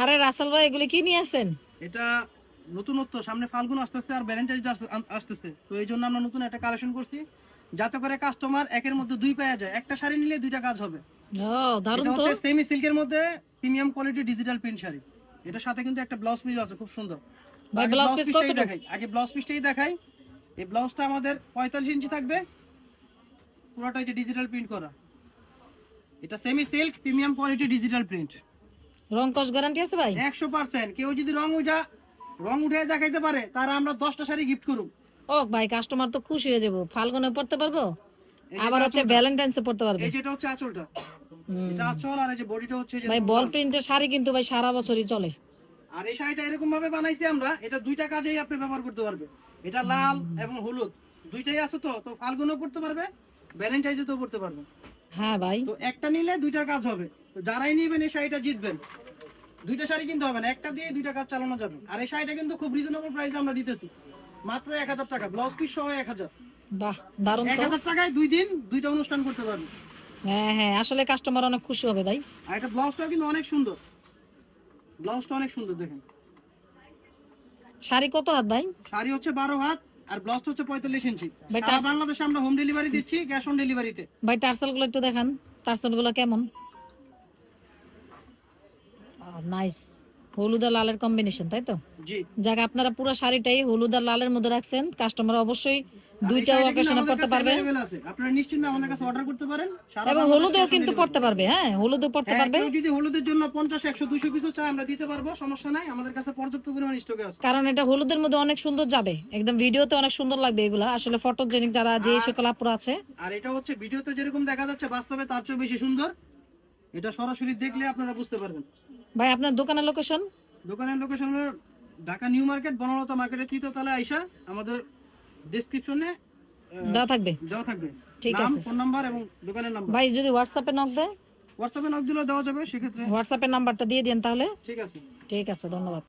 আরে রাসেল ভাই এগুলি কি নিয়ে আসেন? এটা নতুনত্ব, সামনে ফাল্গুন আসতেছে আর ভ্যালেন্টাইন আসতেছে, তো এই জন্য আমরা নতুন একটা কালেকশন করছি, যাতে করে কাস্টমার একের মধ্যে দুই পাওয়া যায়। একটা শাড়ি নিলে দুইটা কাজ হবে। ও দারুন এটা তো। হচ্ছে সেমি সিল্কের মধ্যে premium quality digital print sari. এটার সাথে কিন্তু একটা ব্লাউজ পিস আছে, খুব সুন্দর। তো ভাই আগে ব্লাউজ ব্লাউজ পিস পিসটাই কতটুকু? দেখাই, এই ব্লাউজটা আমাদের 45 ইঞ্চি থাকবে, পুরোটা হচ্ছে ডিজিটাল প্রিন্ট করা। এটা semi silk premium quality digital print, রং কস গ্যারান্টি আছে ভাই? 100%। কেউ যদি রং উঠে দেখাইতে পারে, তারা আমরা 10টা শাড়ি গিফট করব। ও ভাই কাস্টমার তো খুশি হয়ে যাবো, ফাল্গুনে পড়তে পারবো, এই আবার যেটা হচ্ছে আঁচলটা, ভ্যালেন্টাইন্সে পড়তে পারবে। এই যেটা হচ্ছে আঁচলটা, এটা আঁচল, আর এই যে বডিটা হচ্ছে যে ভাই বল টোটাল। প্রিন্টের শাড়ি কিন্তু ভাই সারা বছরই চলে। আর এই শাড়িটা এরকম ভাবে বানাইছি আমরা, এটা দুইটা কাজেই আপনি ব্যবহার করতে পারবেন। এটা লাল এবং হলুদ দুইটাই আছে, তো তো ফাল্গুনও পড়তে পারবে, ভ্যালেন্টাইনসেও পড়তে পারবে। হ্যাঁ ভাই। তো একটা নিলে দুইটার কাজ হবে। তো যারাই নিবেন এই শাড়িটা জিতবেন। দুইটা শাড়ি কিনতে হবে না, একটা দিয়ে দুইটা কাজ চালানো যাবে। আর এই শাড়িটা কিন্তু খুব রিজনেবল প্রাইসে আমরা দিতেছি, মাত্র 1000 টাকা, ব্লাউজ পিস সহ 1000। বাহ দারুন তো। 1000 টাকায় 2 দিন 2টা অনুষ্ঠান করতে পারবে। হ্যাঁ হ্যাঁ, আসলে কাস্টমার অনেক খুশি হবে ভাই। আর এটা ব্লাউজটা কিন্তু অনেক সুন্দর, ব্লাউজটা অনেক সুন্দর দেখেন। শাড়ি কত হাত ভাই? শাড়ি হচ্ছে 12 হাত, আর ব্লাউজটা হচ্ছে 45 ইঞ্চি। ভাই সারা বাংলাদেশে আমরা হোম ডেলিভারি দিচ্ছি, ক্যাশ অন ডেলিভারিতে। ভাই টার্সেল গুলো একটু দেখান, টার্সেল গুলো কেমন? নাইস, হলুদ আর লালের কম্বিনেশন, তাই তো? জি। যাক আপনারা পুরো শাড়িটাই হলুদ আর লালের মধ্যে রাখছেন, কাস্টমার অবশ্যই আর এই দুইটা শাড়িটা কিন্তু অকেশনে আমাদের পড়তে কাছে পারবে। अवेलेबल আছে, আপনারা নিশ্চিন্তে আমাদের কাছে অর্ডার করতে পারেন। সারা এবং বাংলাদেশ হলুদেও cash on কিন্তু delivery। পড়তে পারবে, হ্যাঁ হলুদও পড়তে হ্যাঁ, পারবে। কেউ যদি হলুদের জন্য 50, 100, 200 পিসও চায়, আমরা দিতে পারবো, সমস্যা নাই। আমাদের কাছে পর্যাপ্ত পরিমাণ স্টকে আছে। কারণ এটা হলুদের মধ্যে অনেক সুন্দর যাবে, একদম ভিডিওতে অনেক সুন্দর লাগবে এগুলা, আসলে ফটোজেনিক যারা যে সকল আপুরা আছে। আর এটা হচ্ছে ভিডিওতে যেরকম দেখা যাচ্ছে, বাস্তবে তার চেয়ে বেশি সুন্দর। এটা সরাসরি দেখলে আপনারা বুঝতে পারবেন। ভাই আপনার দোকানের লোকেশন? দোকানের লোকেশন হলো ঢাকা নিউ মার্কেট, বনলতা মার্কেটের 3য় তলায় আইসা আমাদের ডেসক্রিপশনে দেওয়া থাকবে। দেওয়া থাকবে ঠিক নাম, আছে ফোন নাম্বার এবং দোকানের নাম্বার। ভাই, যদি হোয়াটসঅ্যাপে নক দেয়? হোয়াটসঅ্যাপে নক দিলেও দেওয়া যাবে সেক্ষেত্রে। হোয়াটসঅ্যাপের নাম্বারটা দিয়ে দিন তাহলে। ঠিক আছে। ঠিক আছে, ধন্যবাদ।